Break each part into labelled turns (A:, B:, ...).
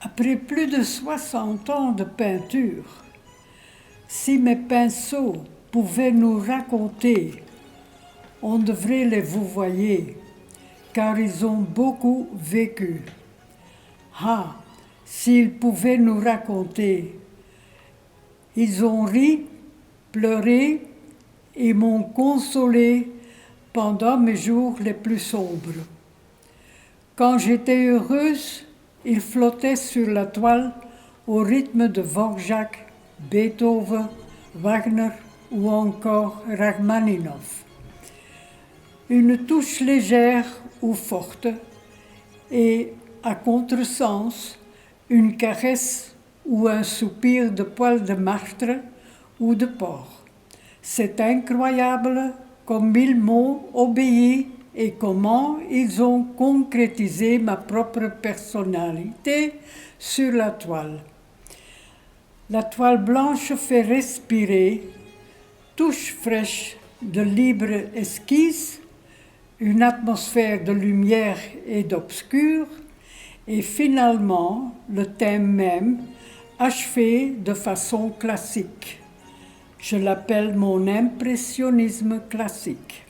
A: Après plus de 60 ans de peinture, si mes pinceaux pouvaient nous raconter, on devrait les vouvoyer, car ils ont beaucoup vécu. Ah, s'ils pouvaient nous raconter, ils ont ri, pleuré et m'ont consolé pendant mes jours les plus sombres. Quand j'étais heureuse, ils flottaient sur la toile au rythme de Dvorak, Beethoven, Wagner ou encore Rachmaninov. Une touche légère ou forte et, à contresens, une caresse ou un soupir de poil de martre ou de porc. C'est incroyable comme ils m'ont obéi et comment ils ont concrétisé ma propre personnalité sur la toile. La toile blanche fait respirer, touche fraîche de libre esquisse, une atmosphère de lumière et d'obscur, et finalement le thème même, achevé de façon classique. Je l'appelle mon impressionnisme classique.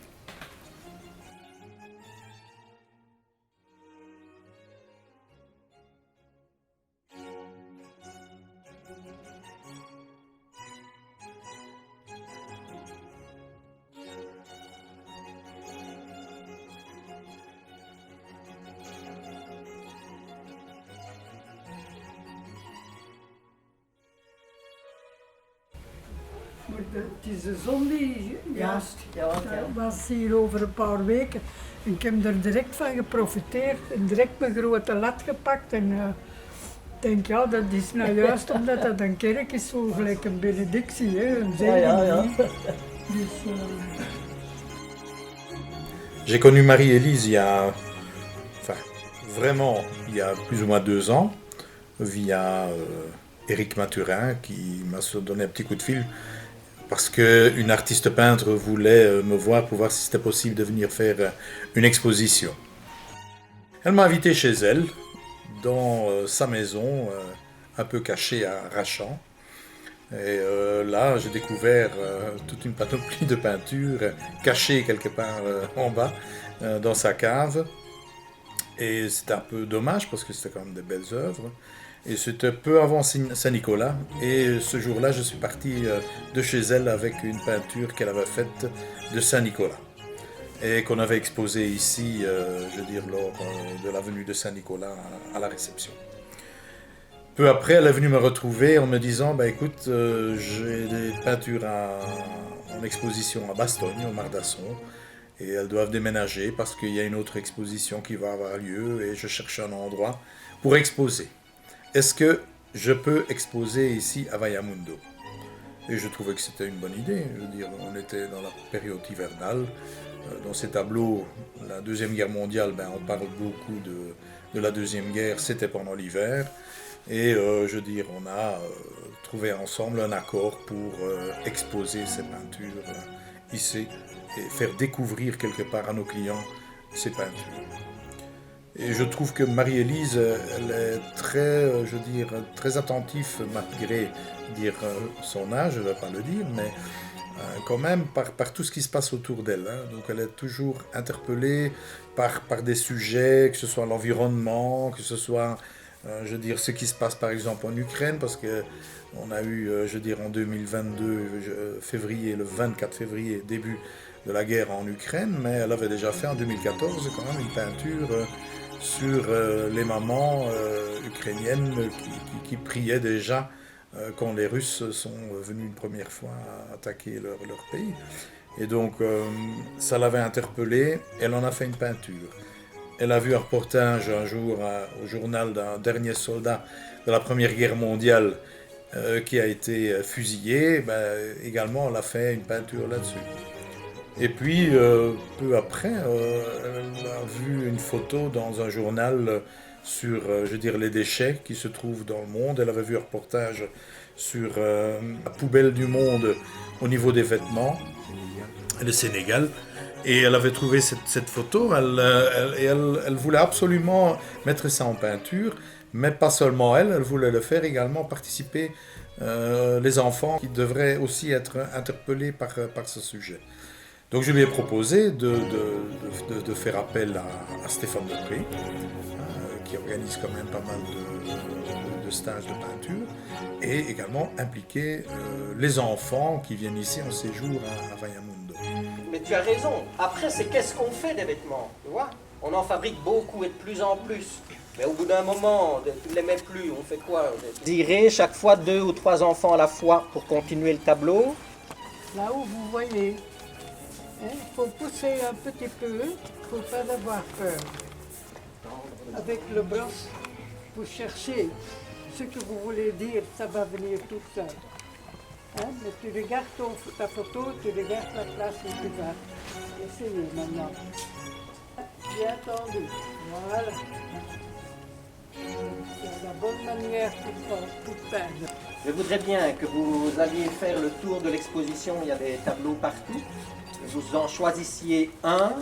A: Het is de zon die juist. Was hier over een paar weken. En ik heb er direct van geprofiteerd en direct mijn grote lat gepakt. En ik denk, ja, dat is nou juist omdat dat een kerk is, zo gelijk een benedictie, hè, een zegen. Dus,
B: J'ai connu Marie-Élise il y a plus ou moins 2 ans, via Éric Mathurin qui m'a donné un petit coup de fil parce qu'une artiste peintre voulait me voir pour voir si c'était possible de venir faire une exposition. Elle m'a invité chez elle, dans sa maison, un peu cachée à Rachan. Et là, j'ai découvert toute une panoplie de peintures cachées quelque part en bas, dans sa cave. Et c'était un peu dommage parce que c'était quand même des belles œuvres. Et c'était peu avant Saint-Nicolas. Et ce jour-là, je suis parti de chez elle avec une peinture qu'elle avait faite de Saint-Nicolas. Et qu'on avait exposée ici, lors de la venue de Saint-Nicolas à la réception. Peu après, elle est venue me retrouver en me disant écoute, j'ai des peintures en exposition à Bastogne, au Mardasson, et elles doivent déménager parce qu'il y a une autre exposition qui va avoir lieu et je cherche un endroit pour exposer. Est-ce que je peux exposer ici à Vallamundo? Et je trouvais que c'était une bonne idée. Je veux dire, on était dans la période hivernale. Dans ces tableaux, la Deuxième Guerre mondiale, on parle beaucoup de la Deuxième Guerre, c'était pendant l'hiver. Et on a trouvé ensemble un accord pour exposer ces peintures ici et faire découvrir quelque part à nos clients ces peintures. Et je trouve que Marie-Élise, elle est très attentive malgré son âge, je ne vais pas le dire, mais quand même par tout ce qui se passe autour d'elle. Donc elle est toujours interpellée par des sujets, que ce soit l'environnement, que ce soit ce qui se passe par exemple en Ukraine, parce qu'on a eu, en 2022, le 24 février, début de la guerre en Ukraine, mais elle avait déjà fait en 2014 quand même une peinture sur les mamans ukrainiennes qui priaient déjà quand les Russes sont venus une première fois attaquer leur pays. Et donc ça l'avait interpellée, elle en a fait une peinture. Elle a vu un reportage un jour au journal d'un dernier soldat de la Première Guerre mondiale qui a été fusillé. Également, elle a fait une peinture là-dessus. Et puis, peu après, elle a vu une photo dans un journal sur, les déchets qui se trouvent dans le monde. Elle avait vu un reportage sur la poubelle du monde au niveau des vêtements, le Sénégal. Et elle avait trouvé cette photo, elle voulait absolument mettre ça en peinture, mais pas seulement elle voulait le faire également participer les enfants qui devraient aussi être interpellés par ce sujet. Donc je lui ai proposé de faire appel à Stéphane Depré, qui organise quand même pas mal de stages de peinture, et également impliquer les enfants qui viennent ici en séjour à Vallamundo.
C: Mais tu as raison. Après, c'est qu'est-ce qu'on fait des vêtements, tu vois? On en fabrique beaucoup et de plus en plus. Mais au bout d'un moment, tu ne les mets plus, on fait quoi? Tirer chaque fois 2 ou 3 enfants à la fois pour continuer le tableau.
A: Là où vous voyez, il faut pousser un petit peu, il ne faut pas avoir peur. Avec le brosse, vous cherchez ce que vous voulez dire, ça va venir tout seul. Mais tu regardes ta photo, tu regardes la place où tu vas. Essayez maintenant. Bien tendu. Voilà. C'est la bonne manière pour peindre.
C: Je voudrais bien que vous alliez faire le tour de l'exposition, il y a des tableaux partout, que vous en choisissiez un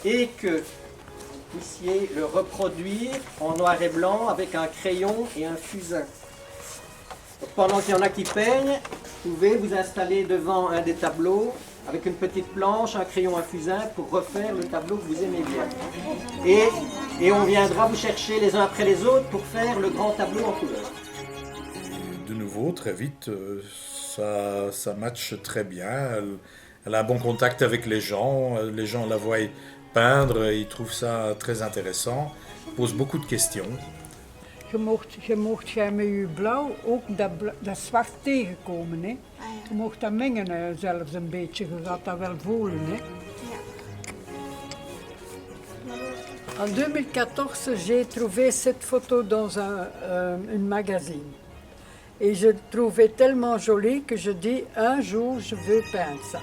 C: et que vous puissiez le reproduire en noir et blanc avec un crayon et un fusain. Donc, pendant qu'il y en a qui peignent, vous pouvez vous installer devant un des tableaux avec une petite planche, un crayon, un fusain pour refaire le tableau que vous aimez bien. Et on viendra vous chercher les uns après les autres pour faire le grand tableau en couleur.
B: De nouveau, très vite, ça matche très bien. Elle a un bon contact avec les gens la voient peindre, ils trouvent ça très intéressant, posent beaucoup de questions.
A: Je mocht jij met je blauw ook dat zwart tegenkomen. Hè? Je mocht dat mengen zelfs een beetje, je gaat dat wel voelen. Hè? En 2014, j'ai trouvé cette photo dans une magazine. Et je trouvais tellement jolie que je dis un jour je veux peindre ça.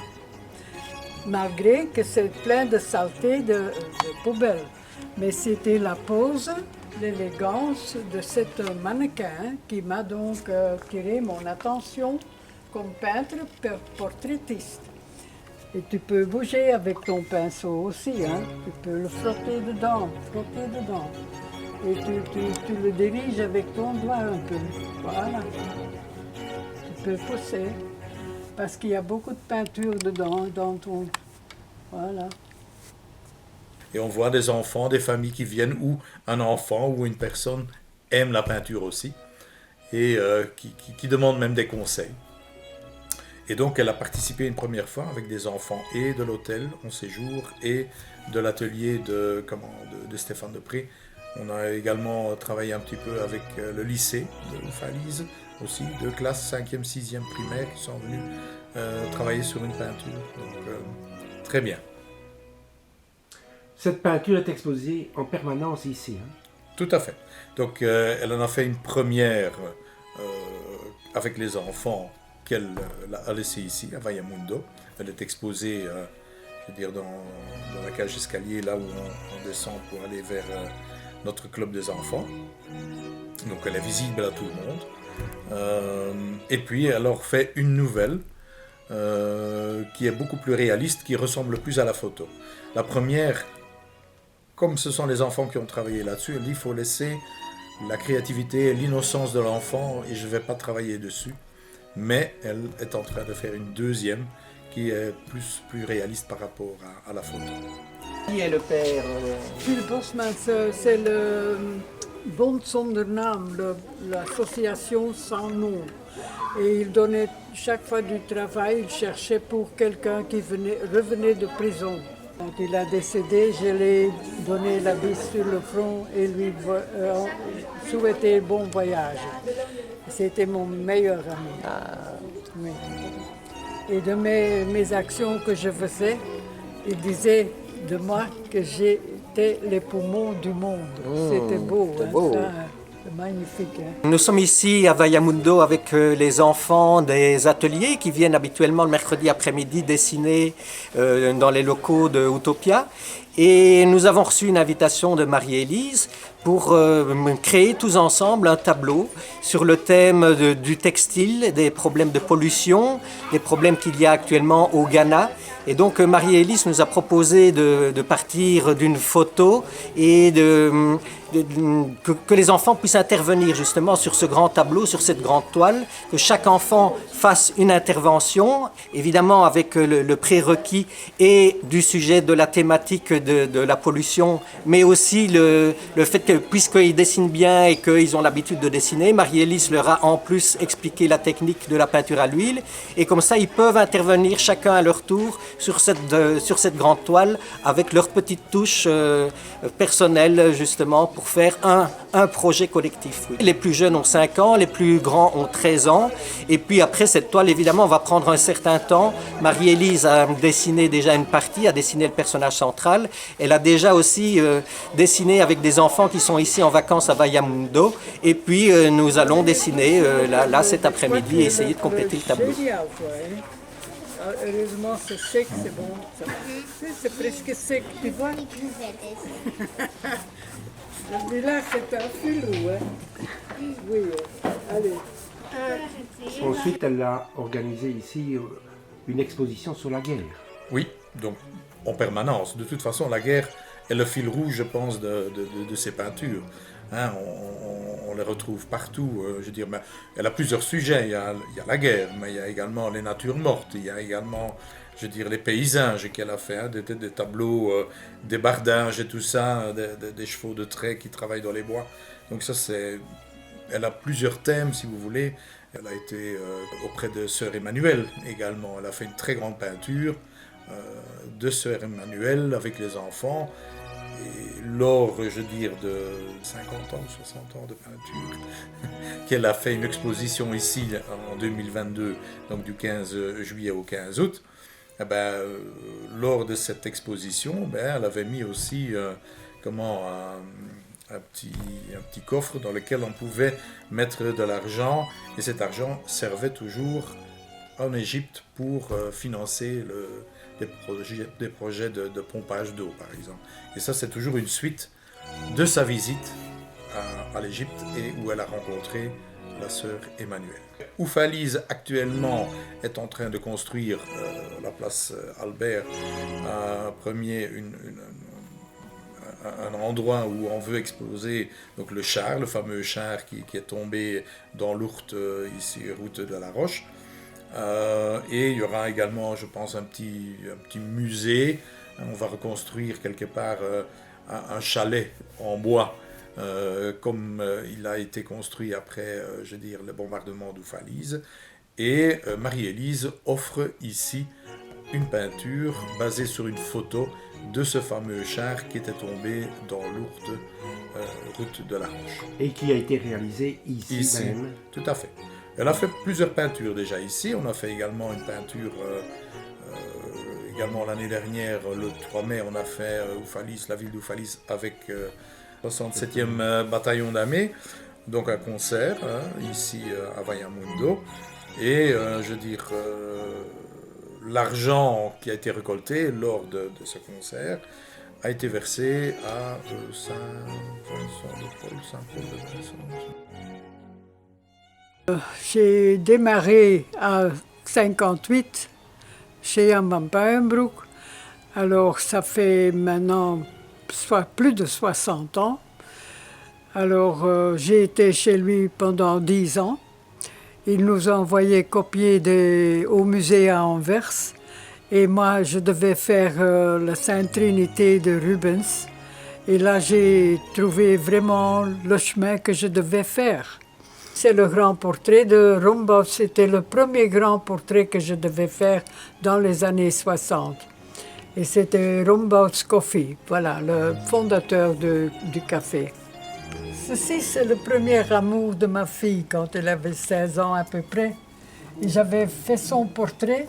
A: Malgré que c'est plein de saleté de poubelles. Mais c'était la pose, l'élégance de cette mannequin qui m'a donc tiré mon attention comme peintre portraitiste. Et tu peux bouger avec ton pinceau aussi, hein? Tu peux le frotter dedans. Et tu le diriges avec ton doigt un peu. Voilà. Tu peux pousser. Parce qu'il y a beaucoup de peinture dedans, dans ton... Voilà.
B: Et on voit des enfants, des familles qui viennent où un enfant ou une personne aime la peinture aussi et qui demande même des conseils. Et donc elle a participé une première fois avec des enfants et de l'hôtel en séjour et de l'atelier de Stéphane Depré. On a également travaillé un petit peu avec le lycée de Falise aussi, 2 classes 5e, 6e primaire qui sont venus travailler sur une peinture. Donc très bien.
D: Cette peinture est exposée en permanence ici. Hein?
B: Tout à fait. Donc elle en a fait une première avec les enfants qu'elle a laissé ici à Vallamundo. Elle est exposée, je veux dire, dans la cage d'escalier, là où on descend pour aller vers notre club des enfants. Donc elle est visible à tout le monde. Et puis elle leur fait une nouvelle qui est beaucoup plus réaliste, qui ressemble plus à la photo. La première, comme ce sont les enfants qui ont travaillé là-dessus, elle dit qu'il faut laisser la créativité et l'innocence de l'enfant et je ne vais pas travailler dessus. Mais elle est en train de faire une deuxième qui est plus réaliste par rapport à la photo.
C: Qui est le père
A: Jules Bosmans, c'est le Bond zonder naam, l'association sans nom. Et il donnait chaque fois du travail, il cherchait pour quelqu'un qui revenait de prison. Quand il a décédé, je lui ai donné la bise sur le front et lui souhaité bon voyage. C'était mon meilleur ami. Oui. Et de mes actions que je faisais, il disait de moi que j'étais les poumons du monde. C'était beau, hein,
C: beau.
A: Ça, c'est magnifique. Hein.
C: Nous sommes ici à Vallamundo avec les enfants des ateliers qui viennent habituellement le mercredi après-midi dessiner dans les locaux de Utopia. Et nous avons reçu une invitation de Marie-Élise pour créer tous ensemble un tableau sur le thème du textile, des problèmes de pollution, des problèmes qu'il y a actuellement au Ghana. Et donc Marie-Élise nous a proposé de partir d'une photo et que les enfants puissent intervenir justement sur ce grand tableau, sur cette grande toile, que chaque enfant fasse une intervention, évidemment avec le prérequis et du sujet de la thématique de la pollution, mais aussi le fait que puisqu'ils dessinent bien et qu'ils ont l'habitude de dessiner, Marie-Élise leur a en plus expliqué la technique de la peinture à l'huile, et comme ça ils peuvent intervenir chacun à leur tour sur cette grande toile avec leurs petites touches personnelles justement pour faire un projet collectif. Oui. Les plus jeunes ont 5 ans, les plus grands ont 13 ans, et puis après cette toile évidemment va prendre un certain temps. Marie-Élise a dessiné déjà une partie, a dessiné le personnage central, elle a déjà aussi dessiné avec des enfants qui sont ici en vacances à Vallamundo, et puis nous allons dessiner là cet après-midi et essayer de compléter le tableau.
A: Heureusement, c'est sec, c'est bon. C'est presque sec, tu vois. Mais là, c'est un filou, hein. Oui, allez.
D: Ensuite, elle a organisé ici une exposition sur la guerre.
B: Oui, donc en permanence. De toute façon, la guerre est le fil rouge, je pense, de ces peintures. Hein, on les retrouve partout. Je veux dire, mais elle a plusieurs sujets. Il y a la guerre, mais il y a également les natures mortes. Il y a également, je veux dire, les paysages qu'elle a fait, hein, des tableaux, des bardages et tout ça, des chevaux de trait qui travaillent dans les bois. Donc ça, elle a plusieurs thèmes, si vous voulez. Elle a été auprès de Sœur Emmanuelle également. Elle a fait une très grande peinture de Sœur Emmanuelle avec les enfants. Et lors, je veux dire, de 50 ans, 60 ans de peinture, qu'elle a fait une exposition ici en 2022, donc du 15 juillet au 15 août, lors de cette exposition, elle avait mis aussi un petit coffre dans lequel on pouvait mettre de l'argent, et cet argent servait toujours en Égypte pour financer des projets de pompage d'eau, par exemple. Et ça, c'est toujours une suite de sa visite à l'Égypte et où elle a rencontré la sœur Emmanuelle. Oufalise, actuellement, est en train de construire la place Albert, un endroit où on veut exposer donc le char, le fameux char qui est tombé dans l'Ourthe, ici, route de la Roche. Et il y aura également, je pense, un petit musée. On va reconstruire quelque part un chalet en bois, comme il a été construit après, je veux dire, le bombardement d'Oufalise. Et Marie-Élise offre ici une peinture basée sur une photo de ce fameux char qui était tombé dans l'Ourthe, route de la Roche.
D: Et qui a été réalisé ici même.
B: Tout à fait. Elle a fait plusieurs peintures déjà ici. On a fait également une peinture, également l'année dernière, le 3 mai, on a fait Oufalise, la ville d'Oufalise avec 67e bataillon d'Amé, donc un concert ici à Vallamundo. Et je veux dire, l'argent qui a été récolté lors de ce concert a été versé à Saint-Vincent de Paul, Saint-Paul de Vincent.
A: J'ai démarré à 58 chez Jan van Puijenbroek. Alors ça fait maintenant plus de 60 ans. Alors j'ai été chez lui pendant 10 ans. Il nous a envoyé copier au musée à Anvers. Et moi je devais faire la Sainte Trinité de Rubens. Et là j'ai trouvé vraiment le chemin que je devais faire. C'est le grand portrait de Rombout. C'était le premier grand portrait que je devais faire dans les années 60. Et c'était Rombout's Coffee, voilà, le fondateur du café. Ceci, c'est le premier amour de ma fille quand elle avait 16 ans à peu près. Et j'avais fait son portrait.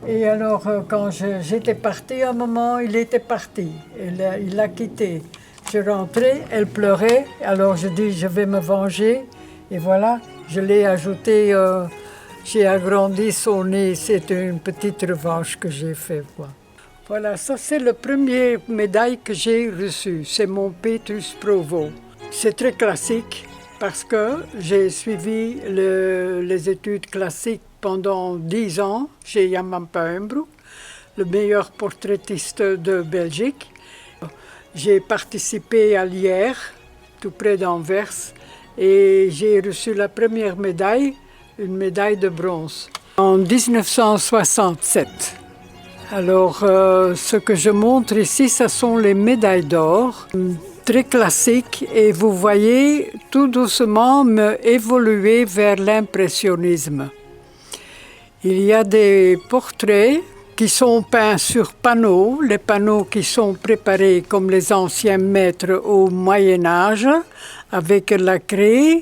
A: Et alors, quand j'étais partie, à un moment, il était parti. Il l'a quitté. Je rentrais, elle pleurait. Alors, je dis, je vais me venger. Et voilà, je l'ai ajouté, j'ai agrandi son nez, c'est une petite revanche que j'ai faite. Voilà, ça c'est la première médaille que j'ai reçue, c'est mon Petrus Provo. C'est très classique parce que j'ai suivi les études classiques pendant 10 ans chez Jan van Puijenbroek, le meilleur portraitiste de Belgique. J'ai participé à Lierre, tout près d'Anvers, et j'ai reçu la première médaille, une médaille de bronze, en 1967. Alors, ce que je montre ici, ce sont les médailles d'or, très classiques, et vous voyez tout doucement me évoluer vers l'impressionnisme. Il y a des portraits qui sont peints sur panneaux, les panneaux qui sont préparés comme les anciens maîtres au Moyen-Âge, avec la craie,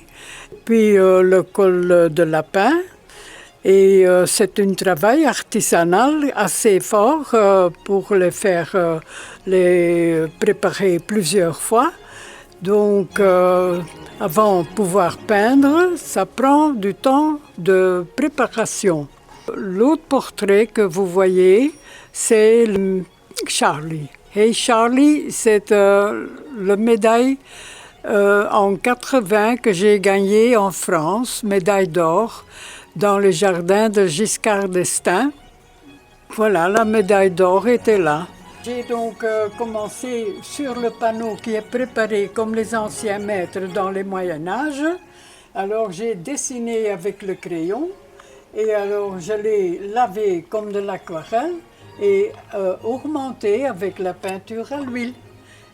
A: puis le col de lapin. Et c'est un travail artisanal assez fort pour les préparer plusieurs fois. Donc, avant de pouvoir peindre, ça prend du temps de préparation. L'autre portrait que vous voyez, c'est Charlie. Hey Charlie, c'est la médaille en 80 que j'ai gagnée en France, médaille d'or, dans les jardins de Giscard d'Estaing. Voilà, la médaille d'or était là. J'ai donc commencé sur le panneau qui est préparé comme les anciens maîtres dans le Moyen-Âge. Alors j'ai dessiné avec le crayon et alors je l'ai lavé comme de l'aquarelle et augmenté avec la peinture à l'huile.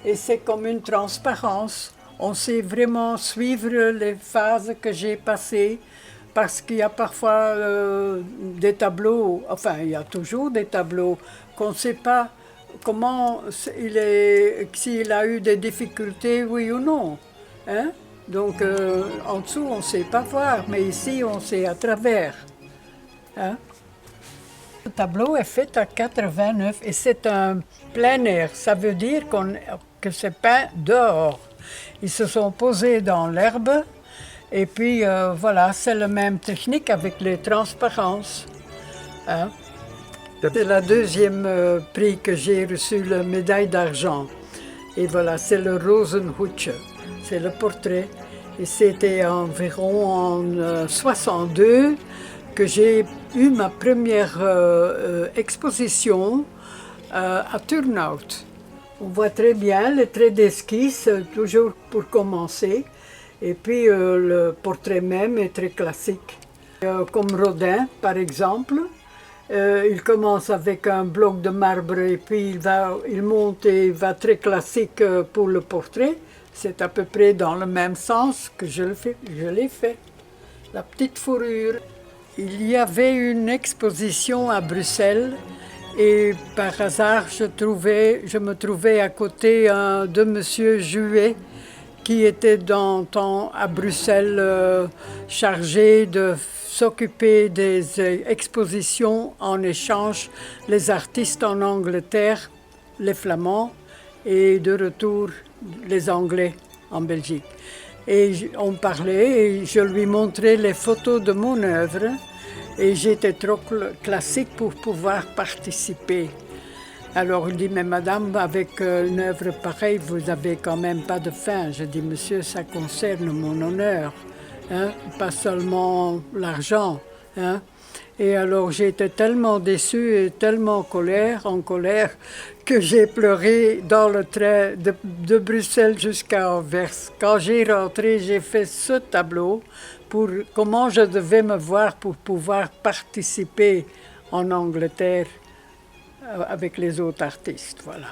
A: Et c'est comme une transparence. On sait vraiment suivre les phases que j'ai passées. Parce qu'il y a parfois des tableaux, enfin il y a toujours des tableaux qu'on ne sait pas comment s'il a eu des difficultés, oui ou non. Hein? Donc en dessous on ne sait pas voir, mais ici on sait à travers. Hein? Le tableau est fait à 89 et c'est un plein air, ça veut dire que c'est peint dehors. Ils se sont posés dans l'herbe. Et puis voilà, c'est la même technique avec les transparences. Hein? C'est la deuxième prix que j'ai reçu, la médaille d'argent. Et voilà, c'est le Rosenhutsche, c'est le portrait. Et c'était environ en 62 que j'ai eu ma première exposition à Turnhout. On voit très bien les traits d'esquisse, toujours pour commencer. Et puis le portrait même est très classique. Comme Rodin, par exemple, il commence avec un bloc de marbre et puis il monte et il va très classique pour le portrait. C'est à peu près dans le même sens que je l'ai fait. La petite fourrure. Il y avait une exposition à Bruxelles et par hasard je me trouvais à côté de M. Juet, qui était dans le temps à Bruxelles chargé de s'occuper des expositions en échange les artistes en Angleterre, les Flamands, et de retour les Anglais en Belgique. Et on parlait et je lui montrais les photos de mon œuvre et j'étais trop classique pour pouvoir participer. Alors il dit, mais madame, avec une œuvre pareille, vous n'avez quand même pas de fin. Je dis, monsieur, ça concerne mon honneur, hein, pas seulement l'argent. Hein. Et alors j'étais tellement déçue et tellement en colère, que j'ai pleuré dans le train de Bruxelles jusqu'à Anvers. Quand j'ai rentré, j'ai fait ce tableau pour comment je devais me voir pour pouvoir participer en Angleterre avec les autres artistes, voilà.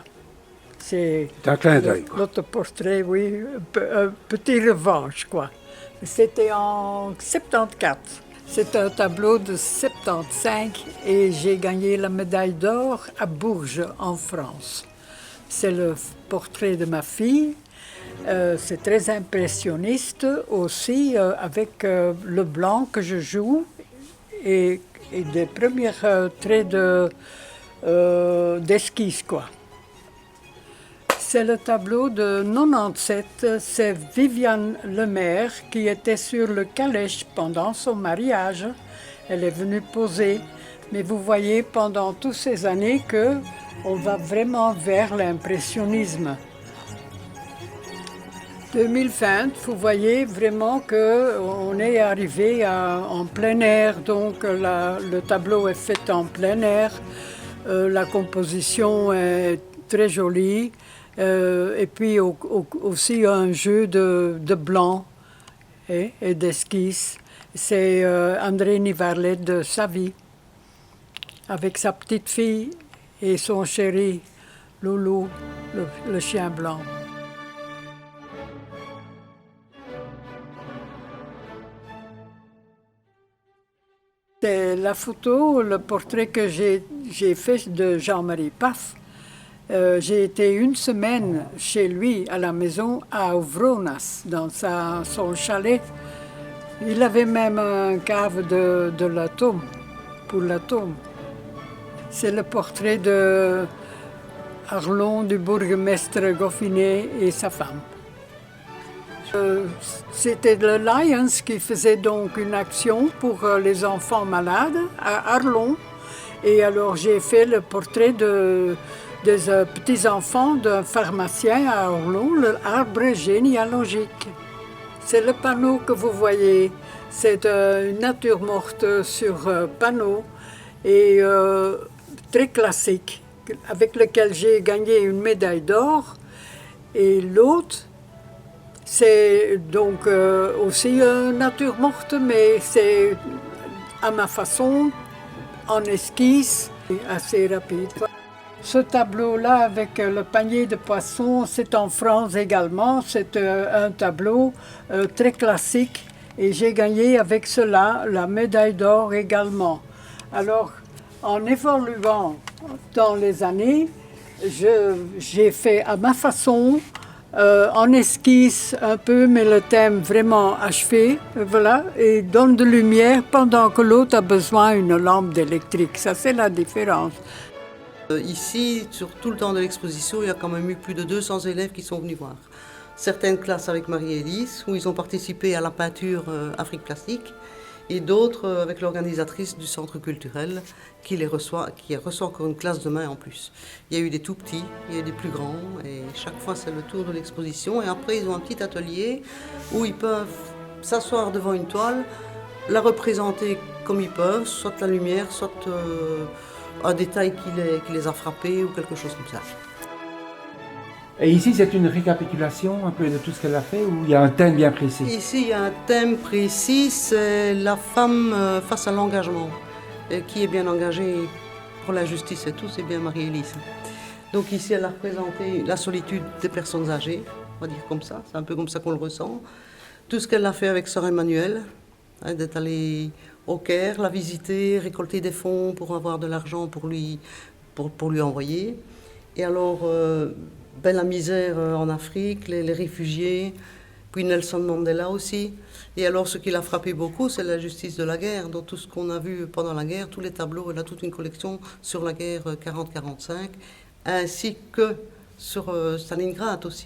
A: C'est
D: un clin d'œil,
A: l'autre portrait, oui, un petit revanche, quoi. C'était en 74. C'est un tableau de 75 et j'ai gagné la médaille d'or à Bourges, en France. C'est le portrait de ma fille. C'est très impressionniste aussi, avec le blanc que je joue et des premiers traits d'esquisse, quoi. C'est le tableau de 97, c'est Viviane Lemaire qui était sur le calèche pendant son mariage. Elle est venue poser, mais vous voyez pendant toutes ces années que on va vraiment vers l'impressionnisme. 2020, vous voyez vraiment qu'on est arrivé en plein air, donc le tableau est fait en plein air, la composition est très jolie, et puis aussi un jeu de blanc et d'esquisse. C'est André Nivarlet de Savy, avec sa petite fille et son chéri, Loulou, le chien blanc. C'est la photo, le portrait que j'ai fait de Jean-Marie Paf. J'ai été une semaine chez lui à la maison à Ovronas, dans son chalet. Il avait même un cave de l'atome, pour l'atome. C'est le portrait de Arlon, du bourgmestre Goffinet et sa femme. C'était le Lions qui faisait donc une action pour les enfants malades à Arlon. Et alors j'ai fait le portrait des petits-enfants d'un pharmacien à Arlon, l'arbre généalogique. C'est le panneau que vous voyez. C'est une nature morte sur panneau et très classique, avec lequel j'ai gagné une médaille d'or. Et l'autre, c'est donc aussi une nature morte, mais c'est à ma façon, en esquisse, assez rapide. Ce tableau-là, avec le panier de poissons, c'est en France également. C'est un tableau très classique et j'ai gagné avec cela la médaille d'or également. Alors, en évoluant dans les années, j'ai fait à ma façon, en esquisse un peu, mais le thème vraiment achevé, voilà, et donne de lumière pendant que l'autre a besoin d'une lampe électrique. Ça, c'est la différence.
E: Ici, sur tout le temps de l'exposition, il y a quand même eu plus de 200 élèves qui sont venus voir. Certaines classes avec Marie-Élise, où ils ont participé à la peinture Afrique plastique, et d'autres avec l'organisatrice du centre culturel qui reçoit encore une classe demain en plus. Il y a eu des tout petits, il y a eu des plus grands, et chaque fois c'est le tour de l'exposition. Et après ils ont un petit atelier où ils peuvent s'asseoir devant une toile, la représenter comme ils peuvent, soit la lumière, soit un détail qui les a frappés ou quelque chose comme ça.
D: Et ici, c'est une récapitulation un peu de tout ce qu'elle a fait, ou il y a un thème bien précis?
E: Ici, il y a un thème précis, c'est la femme face à l'engagement, qui est bien engagée pour la justice et tout, c'est bien Marie-Élise. Donc ici, elle a représenté la solitude des personnes âgées, on va dire comme ça, c'est un peu comme ça qu'on le ressent. Tout ce qu'elle a fait avec Sœur Emmanuelle, d'être allée au Caire, la visiter, récolter des fonds pour avoir de l'argent pour lui envoyer. Et alors... la misère en Afrique, les réfugiés, puis Nelson Mandela aussi. Et alors ce qui l'a frappé beaucoup, c'est la justice de la guerre. Dans tout ce qu'on a vu pendant la guerre, tous les tableaux, elle a toute une collection sur la guerre 40-45, ainsi que sur Stalingrad aussi.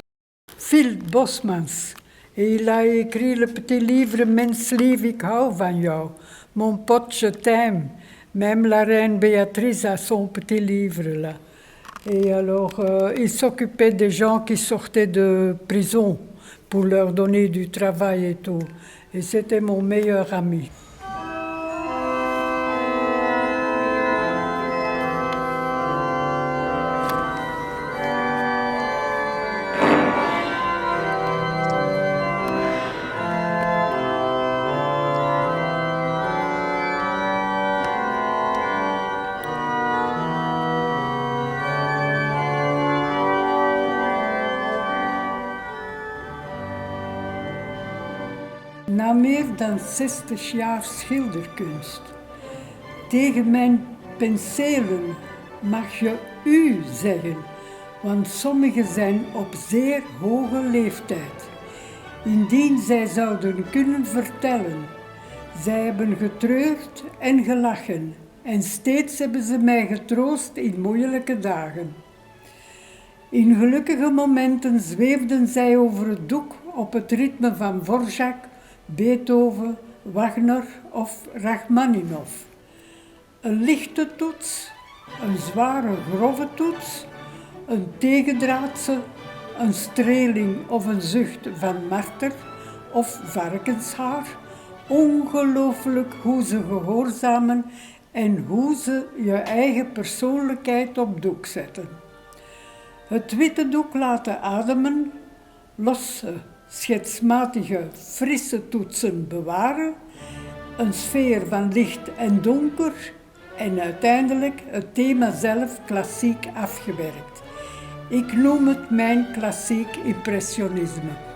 A: Phil Bosmans. Et il a écrit le petit livre Mens lief, ik hou van jou. Mon pote, je t'aime. Même la reine Béatrice a son petit livre là. Et alors, il s'occupait des gens qui sortaient de prison pour leur donner du travail et tout. Et c'était mon meilleur ami. Na meer dan 60 jaar schilderkunst. Tegen mijn penselen mag je u zeggen, want sommigen zijn op zeer hoge leeftijd. Indien zij zouden kunnen vertellen, zij hebben getreurd en gelachen en steeds hebben ze mij getroost in moeilijke dagen. In gelukkige momenten zweefden zij over het doek op het ritme van Dvorak, Beethoven, Wagner of Rachmaninov. Een lichte toets een zware grove toets, een tegendraadse, een streling of een zucht van marter of varkenshaar. Ongelooflijk hoe ze gehoorzamen en hoe ze je eigen persoonlijkheid op doek zetten. Het witte doek laten ademen, losse, schetsmatige, frisse toetsen bewaren, een sfeer van licht en donker en uiteindelijk het thema zelf klassiek afgewerkt. Ik noem het mijn klassiek impressionisme.